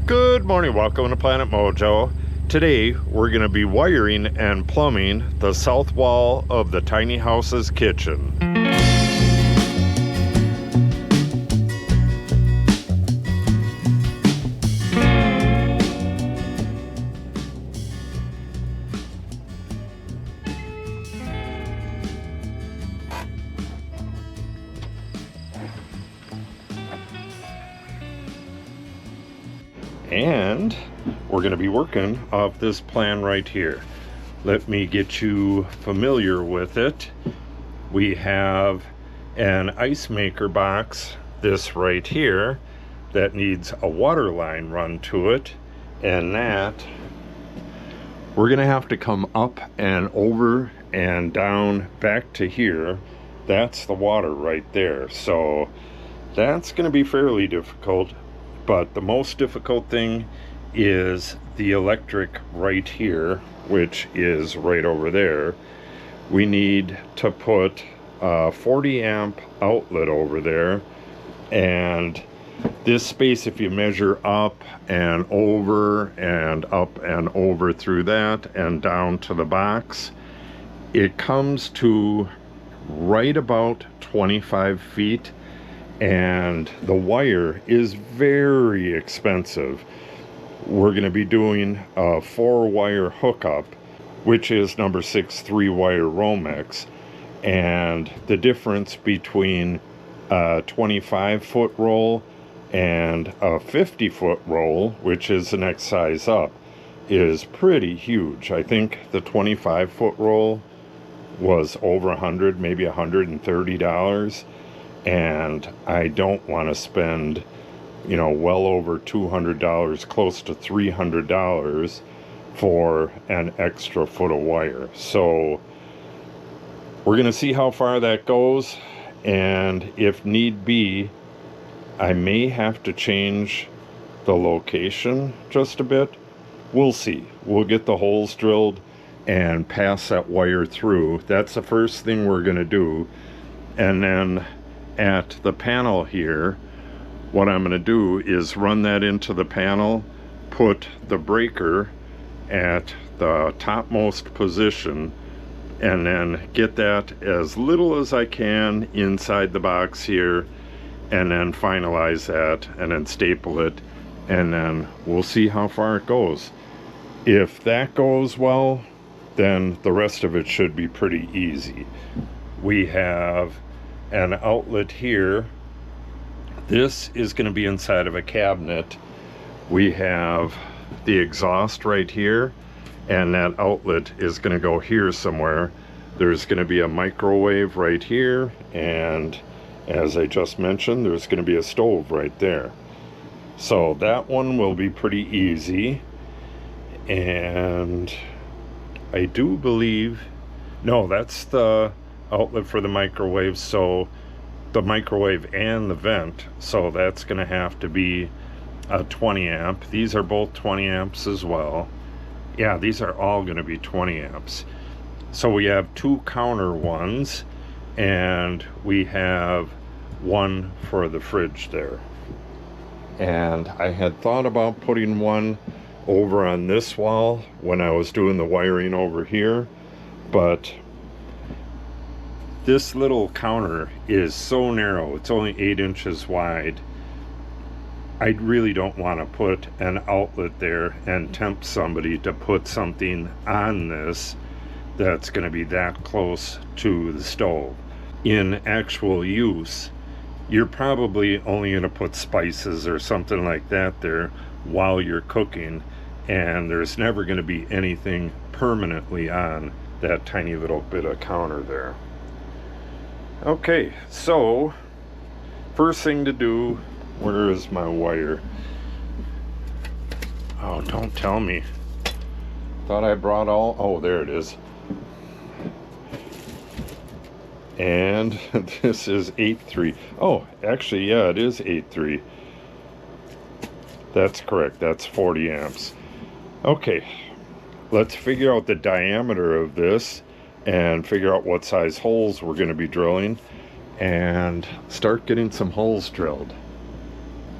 Good morning, welcome to Planet Mojo. Today we're going to be wiring and plumbing the south wall of the tiny house's kitchen. And we're going to be working off this plan right here. Let me get you familiar with it. We have an ice maker box, this right here, that needs a water line run to it, and that we're going to have to come up and over and down back to here. That's the water right there, so that's going to be fairly difficult. But the most difficult thing is the electric right here, which is right over there. We need to put a 40 amp outlet over there, and this space, if you measure up and over and up and over through that and down to the box, it comes to right about 25 feet. And the wire is very expensive. We're going to be doing a 4-wire hookup, which is number 6 3-wire Romex, and the difference between a 25-foot roll and a 50-foot roll, which is the next size up, is pretty huge. I think the 25-foot roll was over $100, maybe $130. And I don't want to spend, well over $200, close to $300 for an extra foot of wire. So we're going to see how far that goes. And if need be, I may have to change the location just a bit. We'll see. We'll get the holes drilled and pass that wire through. That's the first thing we're going to do. And then at the panel here, what I'm going to do is run that into the panel, put the breaker at the topmost position, and then get that as little as I can inside the box here, and then finalize that and then staple it, and then we'll see how far it goes. If that goes well, then the rest of it should be pretty easy. We have an outlet here. This is going to be inside of a cabinet. We have the exhaust right here, and that outlet is going to go here somewhere. There's going to be a microwave right here, and as I just mentioned, there's going to be a stove right there. So that one will be pretty easy. And I do believe, no, that's the outlet for the microwave, so the microwave and the vent, so that's going to have to be a 20 amp. These are both 20 amps as well. Yeah, these are all going to be 20 amps. So we have 2 counter ones, and we have one for the fridge there. And I had thought about putting one over on this wall when I was doing the wiring over here, but this little counter is so narrow. It's only 8 inches wide. I really don't want to put an outlet there and tempt somebody to put something on this that's going to be that close to the stove. In actual use, you're probably only going to put spices or something like that there while you're cooking, and there's never going to be anything permanently on that tiny little bit of counter there. Okay, so first thing to do, where is my wire? Oh, don't tell me. Thought I brought all, oh, there it is. And this is 8.3. Oh, actually, yeah, it is 8.3. That's correct, that's 40 amps. Okay, let's figure out the diameter of this and figure out what size holes we're going to be drilling and start getting some holes drilled.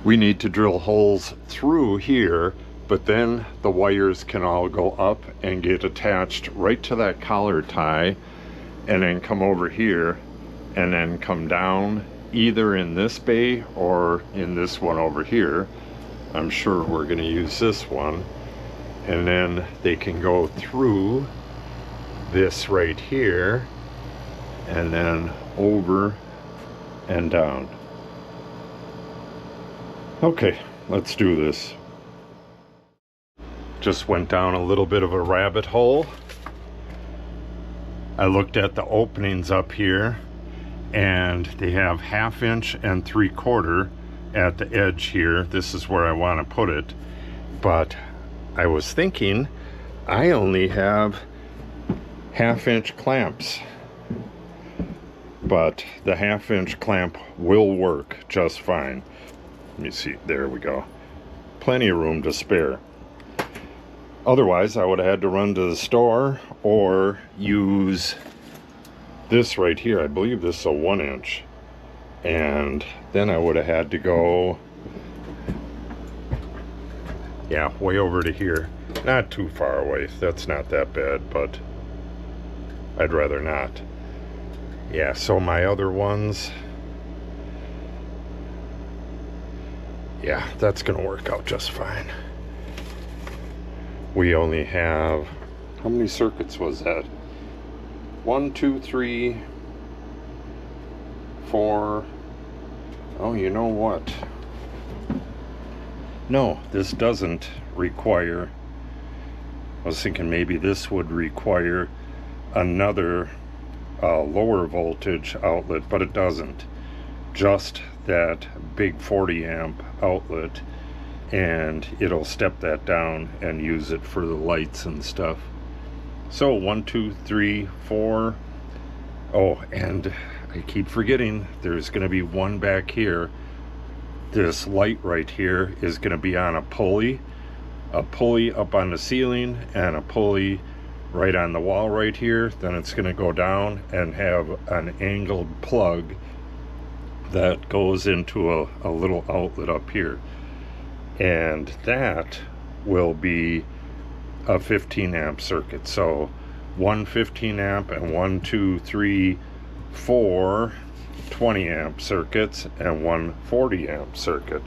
we need to drill holes through here, but then the wires can all go up and get attached right to that collar tie, and then come over here and then come down either in this bay or in this one over here. I'm sure we're going to use this one, and then they can go through this right here and then over and down. Okay, let's do this. Just went down a little bit of a rabbit hole. I looked at the openings up here, and they have 1/2 inch and 3/4 at the edge here. This is where I want to put it, but I was thinking I only have 1/2 inch clamps, but the 1/2 inch clamp will work just fine. Let me see, there we go. Plenty of room to spare. Otherwise, I would have had to run to the store or use this right here. I believe this is a 1 inch. And then I would have had to go, yeah, way over to here. Not too far away. That's not that bad, but I'd rather not. Yeah, so my other ones, yeah, that's gonna work out just fine. We only have, how many circuits was that? 1, 2, 3, 4. Oh, you know what? No, this doesn't require, I was thinking maybe this would require another lower voltage outlet, but it doesn't. Just that big 40 amp outlet, and it'll step that down and use it for the lights and stuff. So 1, 2, 3, 4. Oh, and I keep forgetting there's going to be one back here. This light right here is going to be on a pulley up on the ceiling and a pulley right on the wall right here. Then it's going to go down and have an angled plug that goes into a little outlet up here, and that will be a 15 amp circuit. So one 15 amp and 1, 2, 3, 4 20 amp circuits and one 40 amp circuit.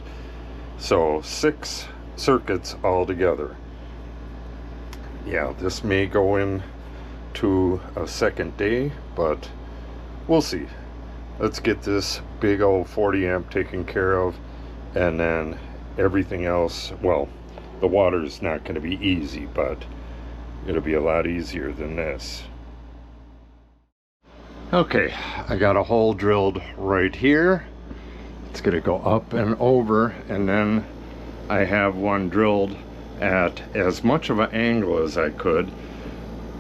So 6 circuits all together. Yeah, this may go in to a second day, but we'll see. Let's get this big old 40 amp taken care of, and then everything else, well, the water's not going to be easy, but it'll be a lot easier than this. Okay, I got a hole drilled right here. It's going to go up and over, and then I have one drilled at as much of an angle as I could.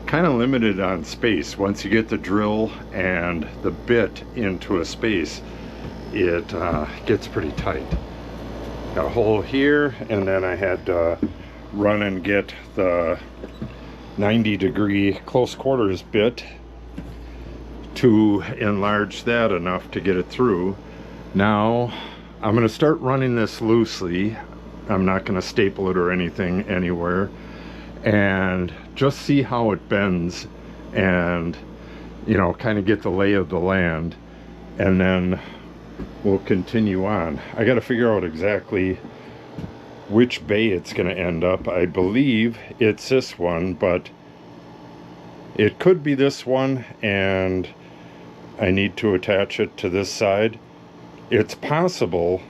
Kind of limited on space. Once you get the drill and the bit into a space, it gets pretty tight. Got a hole here, and then I had to run and get the 90-degree close quarters bit to enlarge that enough to get it through. Now I'm going to start running this loosely. I'm not going to staple it or anything anywhere, and just see how it bends, and you know, kind of get the lay of the land, and then we'll continue on. I got to figure out exactly which bay it's going to end up. I believe it's this one, but it could be this one, and I need to attach it to this side. It's possible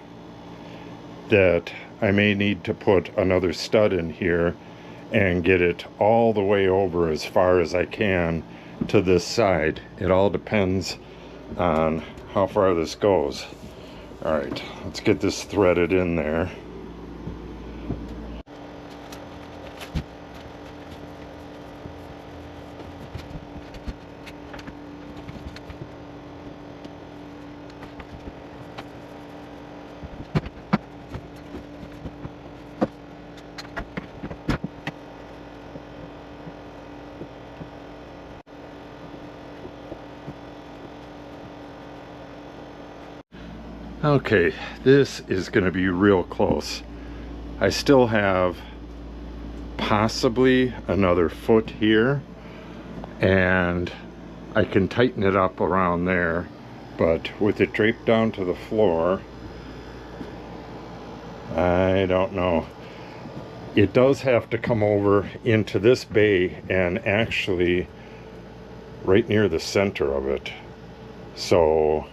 that I may need to put another stud in here and get it all the way over as far as I can to this side. It all depends on how far this goes. All right, let's get this threaded in there. Okay, this is going to be real close. I still have possibly another foot here, and I can tighten it up around there, but with it draped down to the floor, I don't know. It does have to come over into this bay and actually right near the center of it. So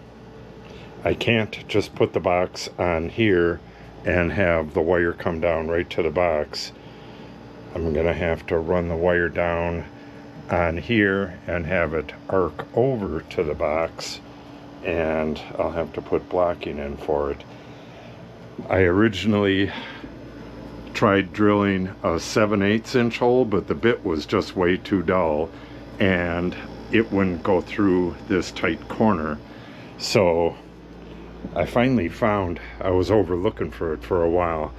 I can't just put the box on here and have the wire come down right to the box. I'm gonna have to run the wire down on here and have it arc over to the box, and I'll have to put blocking in for it. I originally tried drilling a 7/8 inch hole, but the bit was just way too dull and it wouldn't go through this tight corner. So I finally found, I was overlooking for it for a while,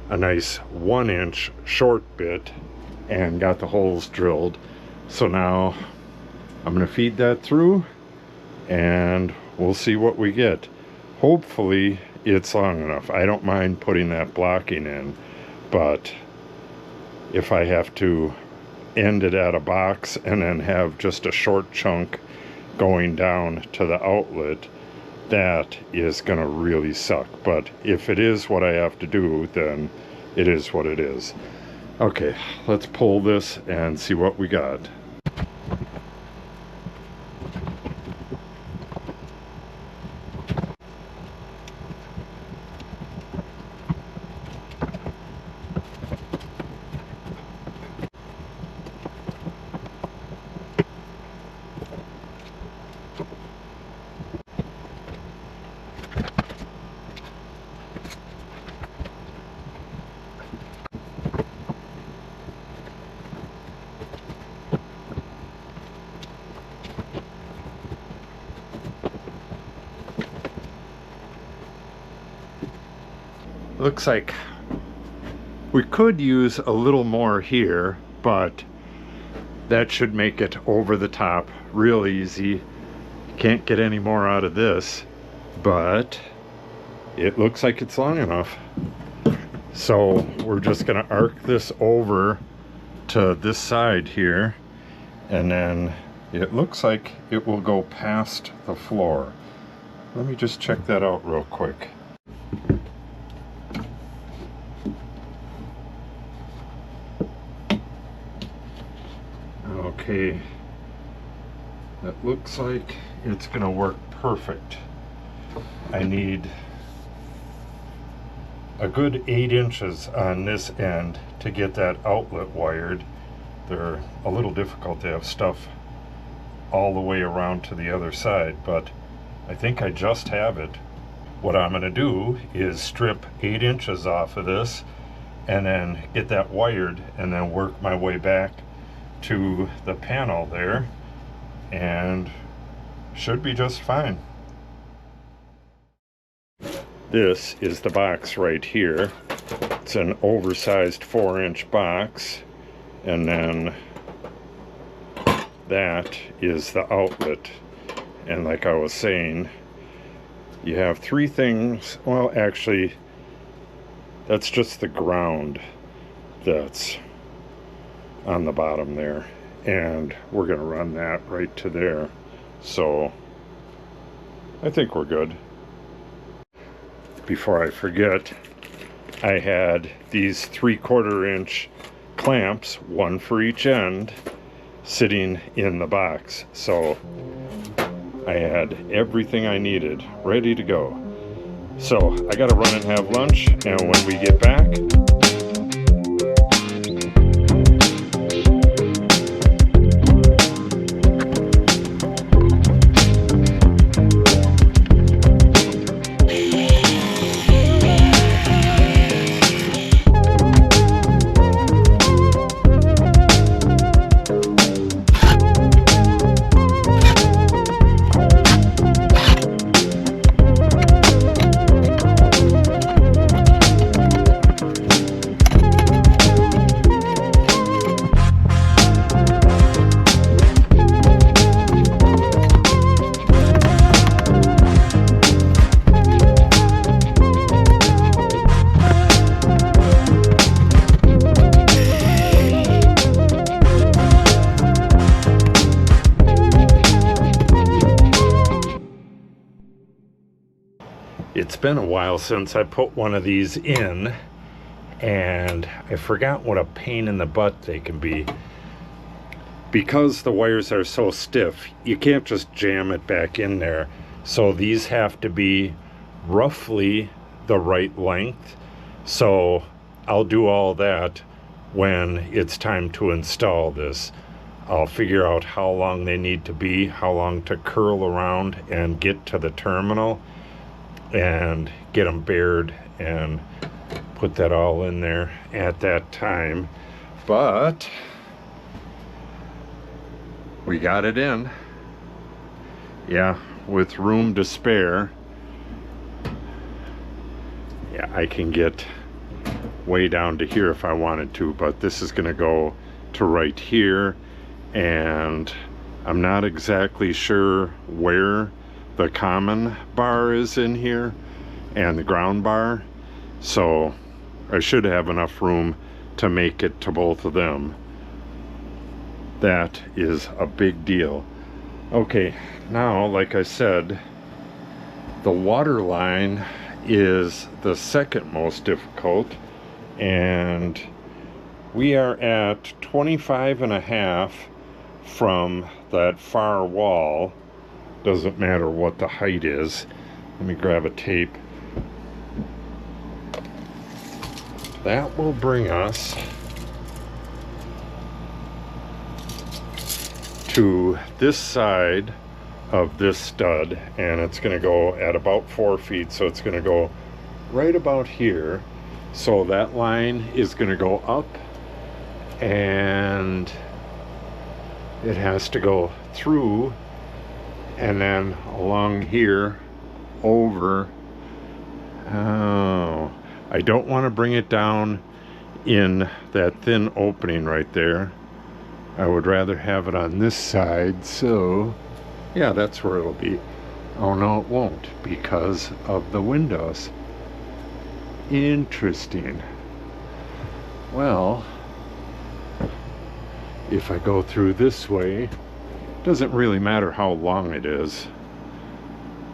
a nice 1 inch short bit, and got the holes drilled. So now I'm gonna feed that through and we'll see what we get. Hopefully it's long enough. I don't mind putting that blocking in, but if I have to end it at a box and then have just a short chunk going down to the outlet, that is gonna really suck. But if it is what I have to do, then it is what it is. Okay, let's pull this and see what we got. Looks like we could use a little more here, but that should make it over the top real easy. Can't get any more out of this, but it looks like it's long enough. So we're just gonna arc this over to this side here, and then it looks like it will go past the floor. Let me just check that out real quick. Okay, that looks like it's gonna work perfect. I need a good 8 inches on this end to get that outlet wired. They're a little difficult to have stuff all the way around to the other side, but I think I just have it. What I'm gonna do is strip 8 inches off of this and then get that wired and then work my way back to the panel there, and should be just fine. This is the box right here. It's an oversized 4-inch box, and then that is the outlet. And like I was saying, you have 3 things. Well, actually, that's just the ground that's on the bottom there, and we're gonna run that right to there. So I think we're good. Before I forget, I had these 3/4 inch clamps, one for each end, sitting in the box. So I had everything I needed ready to go. So I gotta run and have lunch, and when we get back, been a while since I put one of these in, and I forgot what a pain in the butt they can be. Because the wires are so stiff, you can't just jam it back in there. So these have to be roughly the right length. So I'll do all that when it's time to install this. I'll figure out how long they need to be, how long to curl around and get to the terminal, and get them bared and put that all in there at that time. But we got it in. Yeah, with room to spare. Yeah, I can get way down to here if I wanted to, but this is gonna go to right here, and I'm not exactly sure where the common bar is in here and the ground bar, so I should have enough room to make it to both of them. That is a big deal. Okay, now, like I said, the water line is the second most difficult, and we are at 25.5 from that far wall. Doesn't matter what the height is. Let me grab a tape. That will bring us to this side of this stud, and it's going to go at about 4 feet, so it's going to go right about here. So that line is going to go up, and it has to go through and then along here over. Oh, I don't want to bring it down in that thin opening right there. I would rather have it on this side, so yeah, that's where it'll be. Oh no, it won't, because of the windows. Interesting. Well, if I go through this way, doesn't really matter how long it is,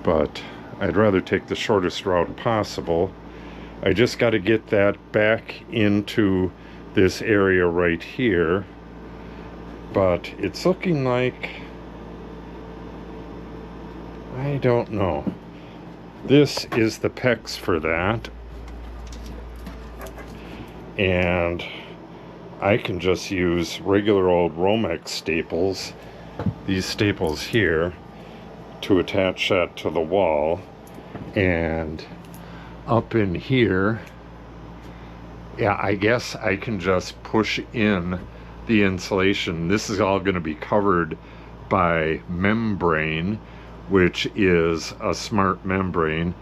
but I'd rather take the shortest route possible. I just got to get that back into this area right here, but it's looking like, I don't know. This is the pecs for that, and I can just use regular old Romex staples, these staples here, to attach that to the wall. And up in here, yeah, I guess I can just push in the insulation. This is all going to be covered by membrane, which is a smart membrane.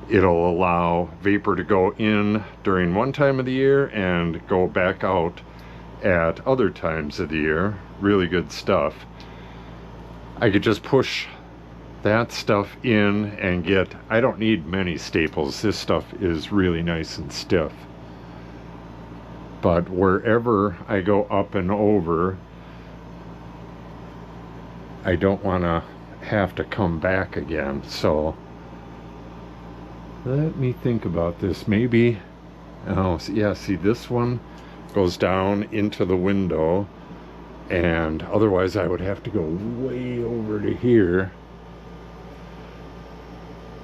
It'll allow vapor to go in during one time of the year and go back out at other times of the year. Really good stuff. I could just push that stuff in and get, I don't need many staples. This stuff is really nice and stiff. But wherever I go up and over, I don't want to have to come back again. So let me think about this. Maybe, oh yeah, see, this one goes down into the window, and otherwise I would have to go way over to here.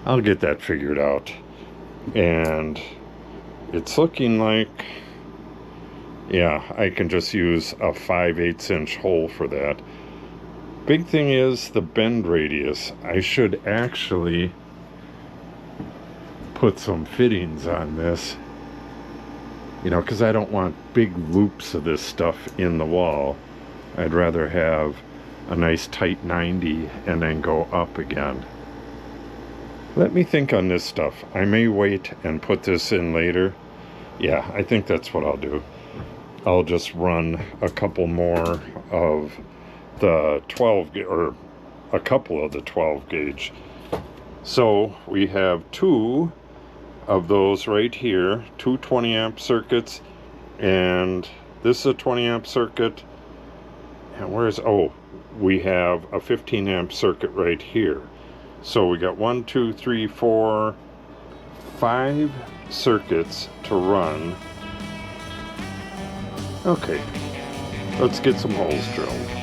I'll get that figured out. And it's looking like, yeah, I can just use a 5/8 inch hole for that. Big thing is the bend radius. I should actually put some fittings on this, you know, because I don't want big loops of this stuff in the wall. I'd rather have a nice tight 90 and then go up again. Let me think on this stuff. I may wait and put this in later. Yeah, I think that's what I'll do. I'll just run a couple more of the 12 gauge, or a couple of the 12 gauge. So we have two of those right here, two 20 amp circuits, and this is a 20 amp circuit. And where's, oh, we have a 15 amp circuit right here. So we got 1, 2, 3, 4, 5 circuits to run. Okay, let's get some holes drilled.